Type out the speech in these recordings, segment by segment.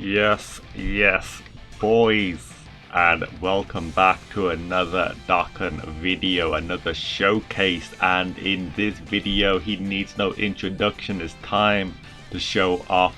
Yes, boys, and welcome back to another Dokkan video, another showcase. And in this video, he needs no introduction. It's time to show off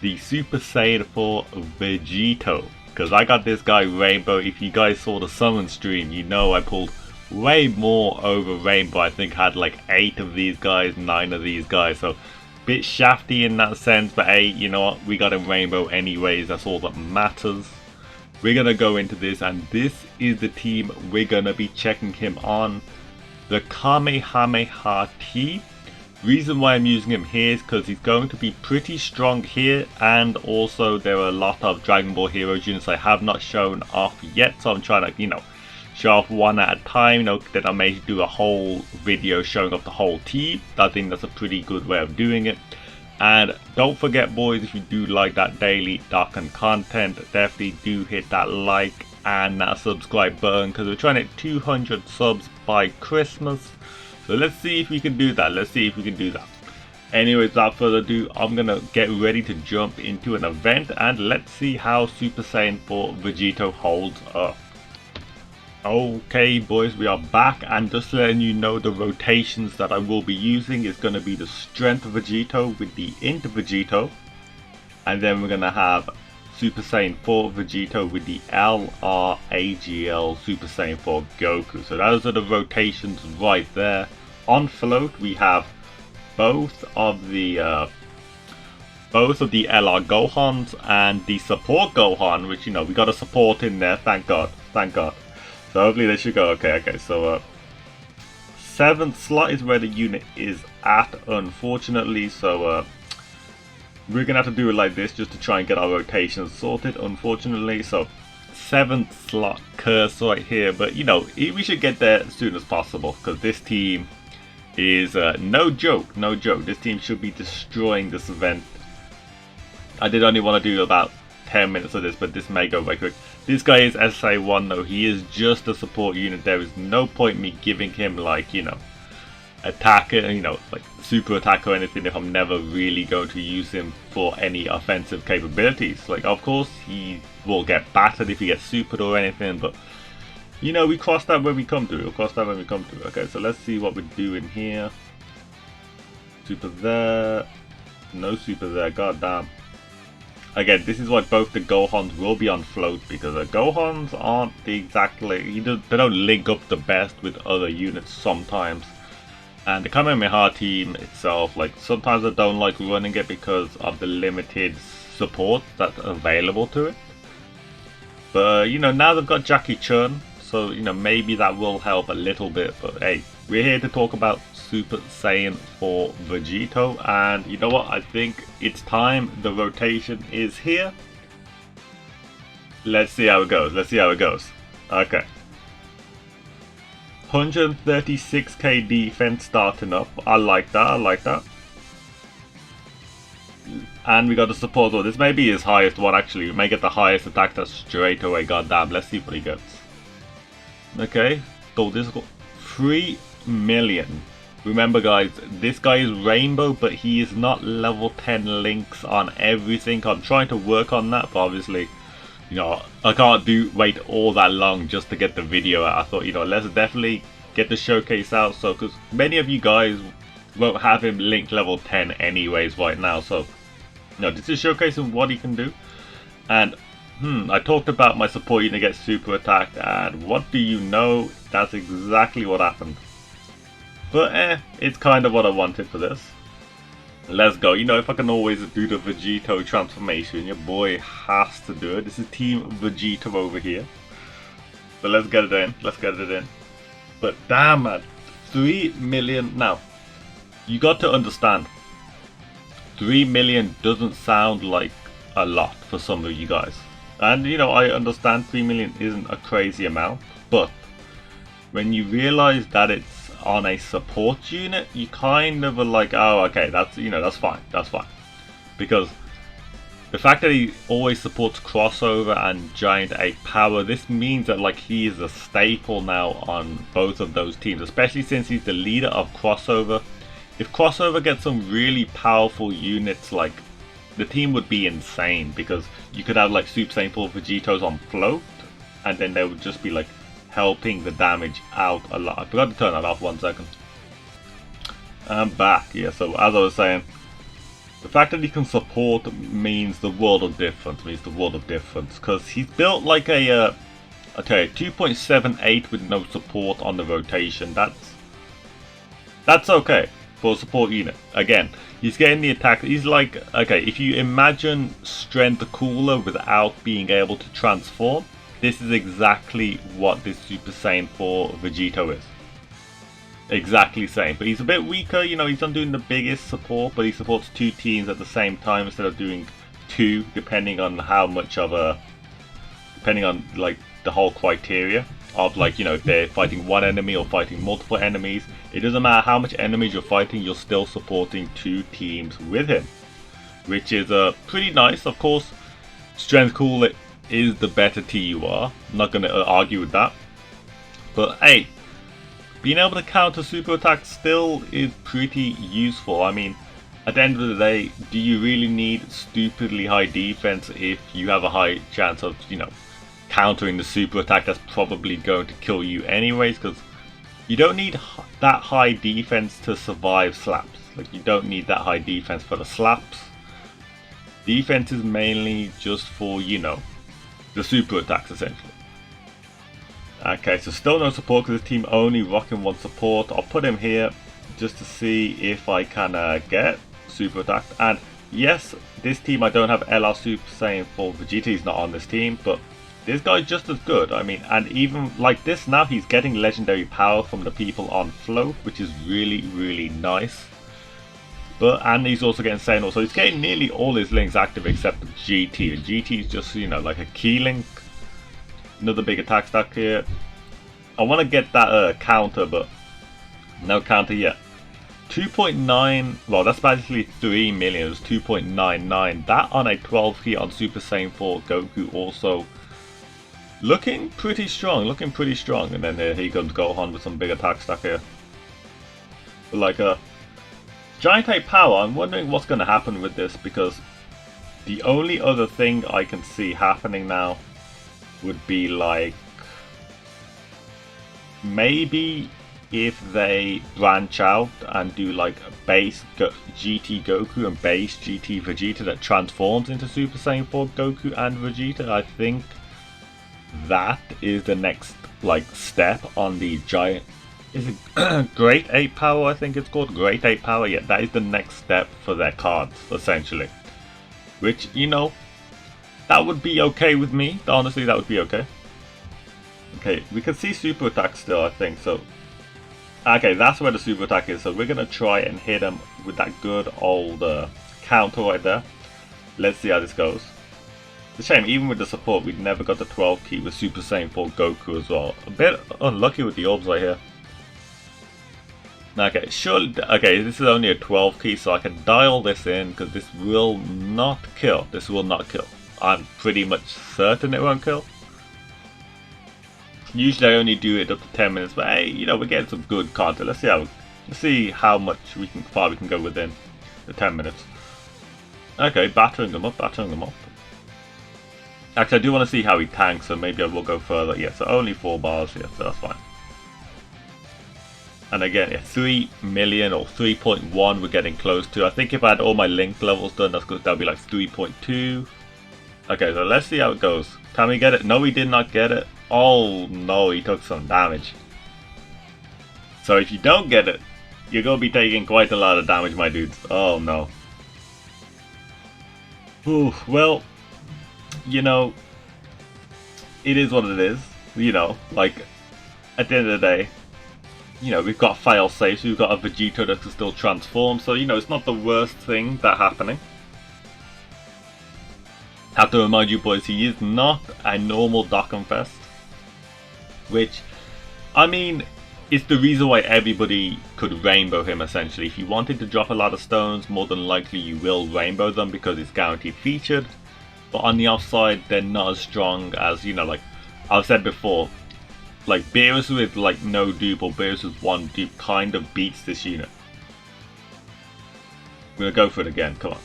the Super Saiyan 4 Vegito, because I got this guy Rainbow. If you guys saw the summon stream, you know I pulled way more over Rainbow. I think I had like 8 of these guys, 9 of these guys, so bit shafty in that sense, but hey, you know what, we got him Rainbow anyways, that's all that matters. We're gonna go into this, and this is the team we're gonna be checking him on. The Kamehameha team. Reason why I'm using him here is because he's going to be pretty strong here, and also there are a lot of Dragon Ball Heroes units I have not shown off yet, so I'm trying to, show off one at a time. Then I may do a whole video showing off the whole team. I think that's a pretty good way of doing it. And don't forget, boys, if you do like that daily Dokkan content, definitely do hit that like and that subscribe button, because we're trying to hit 200 subs by Christmas. So let's see if we can do that. Anyways, without further ado, I'm gonna get ready to jump into an event, and let's see how Super Saiyan 4 Vegito holds up. Okay, boys, we are back, and just letting you know, the rotations that I will be using is going to be the Strength Vegito with the Int Vegito, and then we're going to have Super Saiyan 4 Vegito with the LRAGL Super Saiyan 4 Goku. So those are the rotations right there. On float, we have both of the LR Gohans and the support Gohan, which, we got a support in there, thank God. So hopefully they should go okay. So 7th slot is where the unit is at, unfortunately. So we're gonna have to do it like this just to try and get our rotations sorted, unfortunately. So 7th slot curse right here, but we should get there as soon as possible, because this team is no joke. This team should be destroying this event. I did only want to do about 10 minutes of this, but this may go very quick. This guy is SA1 though. He is just a support unit. There is no point me giving him attacker, like super attack or anything, if I'm never really going to use him for any offensive capabilities. Like, of course he will get battered if he gets supered or anything, but we cross that when we come to it. Okay, so let's see what we're doing here. Super there, no super there, goddamn. Again, this is why both the Gohans will be on float, because the Gohans aren't exactly, they don't link up the best with other units sometimes. And the Kamehameha team itself, sometimes I don't like running it because of the limited support that's available to it. But now they've got Jackie Chun, so maybe that will help a little bit. But hey, we're here to talk about Super Saiyan 4 Vegito, and you know what, I think it's time. The rotation is here. Let's see how it goes. Okay, 136k defense starting up. I like that. And we got the support. This may be his highest one, actually. We may get the highest attack that straight away. Goddamn, let's see what he gets. Okay, so this got 3 million. Remember, guys, this guy is Rainbow, but he is not level 10 links on everything. I'm trying to work on that, but obviously, I can't wait all that long just to get the video out. I thought, let's definitely get the showcase out, so because many of you guys won't have him linked level 10 anyways right now. So, this is showcasing what he can do. And I talked about my support unit gets super attacked, and what do you know? That's exactly what happened. But it's kind of what I wanted for this. Let's go. If I can always do the Vegito transformation, your boy has to do it. This is Team Vegito over here. So let's get it in. But damn, man, 3 million. Now, you got to understand, 3 million doesn't sound like a lot for some of you guys. And I understand 3 million isn't a crazy amount, but when you realize that it's on a support unit, you kind of are like, oh, okay, that's that's fine, because the fact that he always supports crossover and giant 8 power, this means that he is a staple now on both of those teams, especially since he's the leader of crossover. If crossover gets some really powerful units like the team would be insane, because you could have like Super Saiyan 4 Vegitos on float, and then they would just be like helping the damage out a lot. I forgot to turn that off 1 second. I'm back. Yeah, so as I was saying, the fact that he can support means the world of difference, because he's built like a, okay, 2.78 with no support on the rotation. That's okay for a support unit. Again, he's getting the attack. He's like, okay, if you imagine Strength Cooler without being able to transform, this is exactly what this Super Saiyan 4 Vegito is. Exactly same, but he's a bit weaker. You know, he's not doing the biggest support, but he supports 2 teams at the same time instead of doing 2, depending on how much of a, depending on like the whole criteria of, like, you know, if they're fighting 1 enemy or fighting multiple enemies. It doesn't matter how much enemies you're fighting, you're still supporting 2 teams with him, which is pretty nice. Of course, Strength Cool is the better TUR. I'm not going to argue with that, but hey, being able to counter super attacks still is pretty useful. I mean, at the end of the day, do you really need stupidly high defense if you have a high chance of, you know, countering the super attack that's probably going to kill you anyways? Because you don't need that high defense to survive slaps. Like, you don't need that high defense for the slaps. Defense is mainly just for, you know, the super attacks essentially. Okay, so still no support because this team only rocking 1 support. I'll put him here just to see if I can get super attacked. And yes, this team I don't have LR Super Saiyan 4 Vegeta. He's not on this team, but this guy's just as good. I mean, and even like this now, he's getting legendary power from the people on float, which is really, really nice. But, and he's also getting Saiyan, so he's getting nearly all his links active except GT. And GT is just, you know, like a key link. Another big attack stack here. I want to get that counter, but no counter yet. 2.9, well, that's basically 3 million. It was 2.99. That on a 12 key on Super Saiyan 4 Goku also looking pretty strong, And then here comes Gohan with some big attack stack here. But like a Giant Ape Power, I'm wondering what's going to happen with this, because the only other thing I can see happening now would be like maybe if they branch out and do like a base GT Goku and base GT Vegeta that transforms into Super Saiyan 4 Goku and Vegeta. I think that is the next like step on the giant, is it Great Ape Power? I think it's called Great Ape Power. Yeah, that is the next step for their cards essentially, which, you know, that would be okay with me. Honestly, that would be okay. Okay, we can see super attack still, I think. So, okay, that's where the super attack is. So we're gonna try and hit him with that good old counter right there. Let's see how this goes. It's a shame, even with the support, we never got the 12 key with Super Saiyan 4 Goku as well. A bit unlucky with the orbs right here. Okay, surely. Okay, this is only a 12 key, so I can dial this in because this will not kill. This will not kill. I'm pretty much certain it won't kill. Usually I only do it up to 10 minutes, but hey, you know, we're getting some good content. Let's see how much far we can go within the 10 minutes. Okay, battering them up. Actually, I do want to see how he tanks, so maybe I will go further. Yeah, so only 4 bars here, so that's fine. And again, yeah, 3 million or 3.1 we're getting close to. I think if I had all my link levels done, that's good. That'll be like 3.2. Okay, so let's see how it goes. Can we get it? No, we did not get it. Oh no, he took some damage. So if you don't get it, you're going to be taking quite a lot of damage, my dudes. Oh no. Ooh, well, you know, it is what it is. You know, like, at the end of the day, you know, we've got fail safes, we've got a Vegito that can still transform, so, you know, it's not the worst thing that happening. Have to remind you boys, he is not a normal Dokkan Fest, which, I mean, it's the reason why everybody could rainbow him essentially. If you wanted to drop a lot of stones, more than likely you will rainbow them because it's guaranteed featured. But on the outside, they're not as strong as, you know, like I've said before, like Beerus with like no dupe or Beerus with 1 dupe kind of beats this unit. I'm gonna go for it again, come on.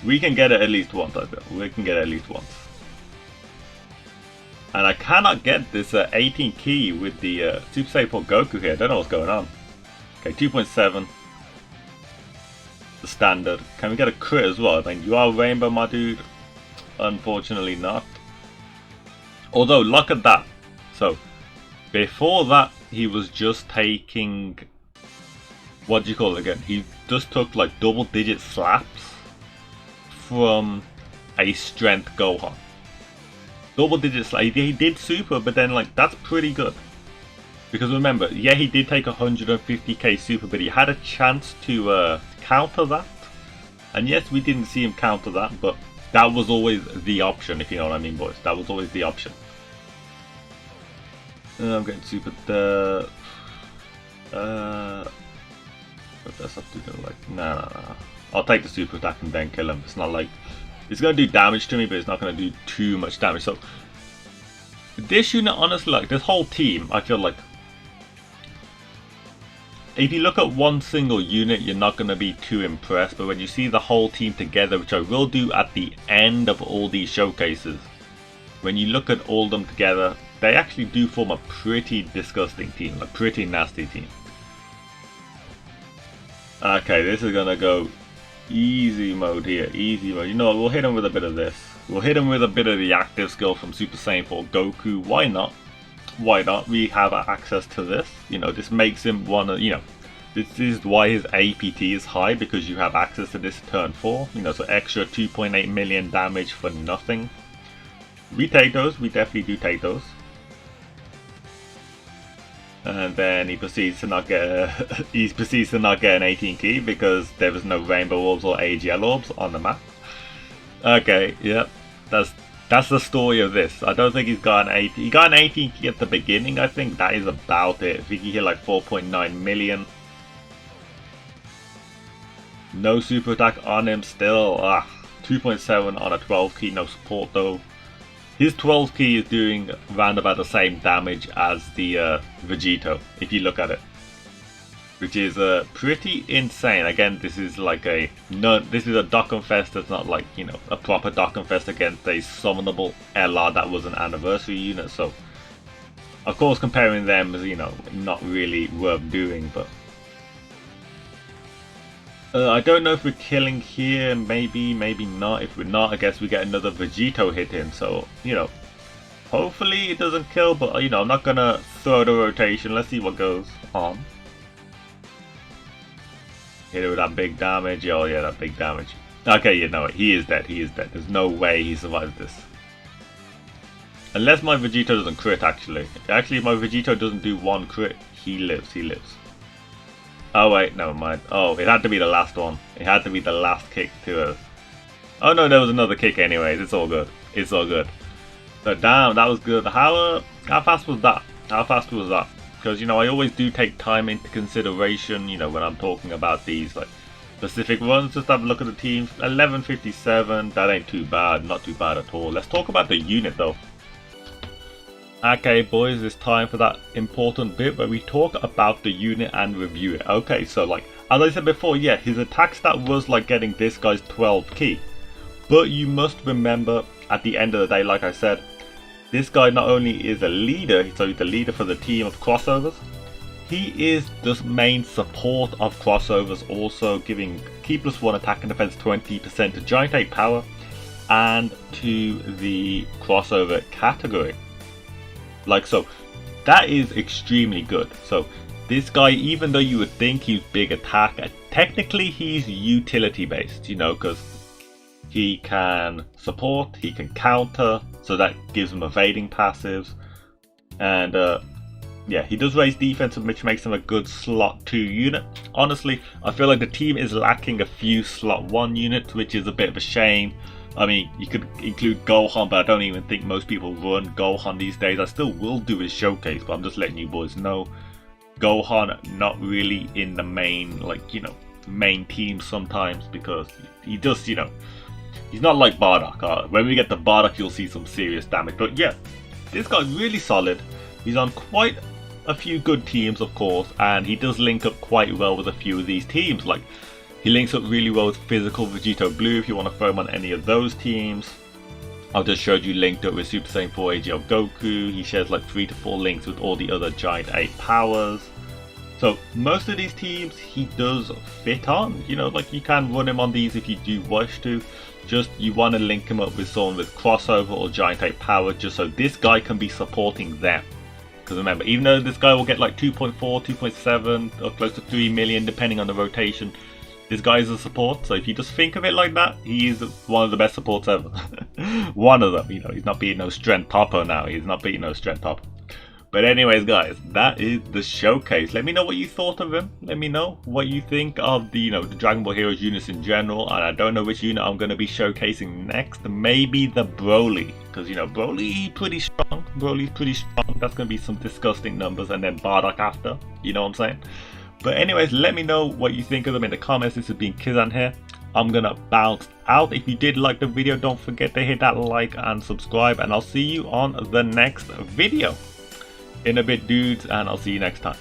We can get it at least once, I think. We can get it at least once. And I cannot get this 18 key with the Super Saiyan 4 Goku here. I don't know what's going on. Okay, 2.7. The standard. Can we get a crit as well? I mean, you are Rainbow, my dude. Unfortunately not. Although, look at that. So, before that, he was just taking... What do you call it again? He just took like double-digit slaps from a strength Gohan. Double-digit slaps. He did super, but then like that's pretty good. Because remember, yeah, he did take 150k super, but he had a chance to counter that. And yes, we didn't see him counter that, but that was always the option, if you know what I mean, boys. That was always the option. I'm getting super. But that's up to do like no. I'll take the super attack and then kill him. It's not like it's gonna do damage to me, but it's not gonna do too much damage. So this unit, honestly, like this whole team, I feel like if you look at one single unit, you're not gonna be too impressed. But when you see the whole team together, which I will do at the end of all these showcases, when you look at all of them together, they actually do form a pretty disgusting team, a pretty nasty team. Okay, this is gonna go easy mode here, easy mode. You know what, we'll hit him with a bit of this. We'll hit him with a bit of the active skill from Super Saiyan 4 Goku. Why not? Why not? We have access to this. You know, this makes him one of, you know, this is why his APT is high, because you have access to this turn 4. You know, so extra 2.8 million damage for nothing. We take those, we definitely do take those. And then he proceeds to not get an 18 key because there was no rainbow orbs or AGL orbs on the map. Okay, yep, that's the story of this. I don't think he's got an 18. He got an 18 key at the beginning. I think that is about it. I think he hit like 4.9 million. No super attack on him still. 2.7 on a 12 key. No support though. His 12 key is doing round about the same damage as the Vegito, if you look at it, which is pretty insane. Again, this is like this is a Dokkan Fest that's not like, you know, a proper Dokkan Fest against a summonable LR that was an anniversary unit. So, of course, comparing them is, you know, not really worth doing. But I don't know if we're killing here, maybe not. If we're not, I guess we get another Vegito hit in, so, you know, hopefully it doesn't kill, but, you know, I'm not gonna throw the rotation. Let's see what goes on. Hit it with that big damage. Oh yeah, that big damage. Okay, you know what, he is dead, There's no way he survives this. Unless my Vegito doesn't crit, actually. Actually, if my Vegito doesn't do one crit, he lives. Oh wait, never mind. Oh, it had to be the last one. It had to be the last kick to Oh no, there was another kick anyways. It's all good. It's all good. But damn, that was good. How fast was that? How fast was that? Because, you know, I always do take time into consideration, you know, when I'm talking about these, like, specific ones. Just have a look at the teams. 1157, that ain't too bad. Not too bad at all. Let's talk about the unit, though. Okay, boys, it's time for that important bit where we talk about the unit and review it. Okay, so like, as I said before, yeah, his attack stat was like getting this guy's 12 key. But you must remember, at the end of the day, like I said, this guy not only is a leader, so he's the leader for the team of crossovers, he is the main support of crossovers, also giving key +1 attack and defense 20% to Giant 8 power and to the crossover category. Like so, that is extremely good. So this guy, even though you would think he's big attack, technically he's utility based, you know, because he can support, he can counter, so that gives him evading passives, and yeah, he does raise defense, which makes him a good slot 2 unit. Honestly, I feel like the team is lacking a few slot 1 units, which is a bit of a shame. I mean, you could include Gohan, but I don't even think most people run Gohan these days. I still will do his showcase, but I'm just letting you boys know. Gohan not really in the main, like, you know, main team sometimes, because he just, you know, he's not like Bardock. When we get to Bardock, you'll see some serious damage. But yeah, this guy's really solid. He's on quite a few good teams, of course, and he does link up quite well with a few of these teams. Like, He links up really well with physical Vegito Blue if you want to throw him on any of those teams. I've just showed you linked up with Super Saiyan 4 AGL Goku. He shares like 3 to 4 links with all the other Giant 8 powers. So most of these teams he does fit on, you know, like you can run him on these if you do wish to. Just you want to link him up with someone with crossover or Giant 8 power just so this guy can be supporting them. Because remember, even though this guy will get like 2.4, 2.7 or close to 3 million depending on the rotation, this guy is a support, so if you just think of it like that, he is one of the best supports ever. One of them, you know, he's not beating no strength topper now, he's not beating no strength topper. But anyways guys, that is the showcase. Let me know what you thought of him. Let me know what you think of the, you know, the Dragon Ball Heroes units in general. And I don't know which unit I'm going to be showcasing next. Maybe the Broly, because you know, Broly's pretty strong. Broly's pretty strong. That's going to be some disgusting numbers, and then Bardock after, you know what I'm saying? But anyways, let me know what you think of them in the comments. This has been Kizan here. I'm gonna bounce out. If you did like the video, don't forget to hit that like and subscribe, and I'll see you on the next video. In a bit, dudes, and I'll see you next time.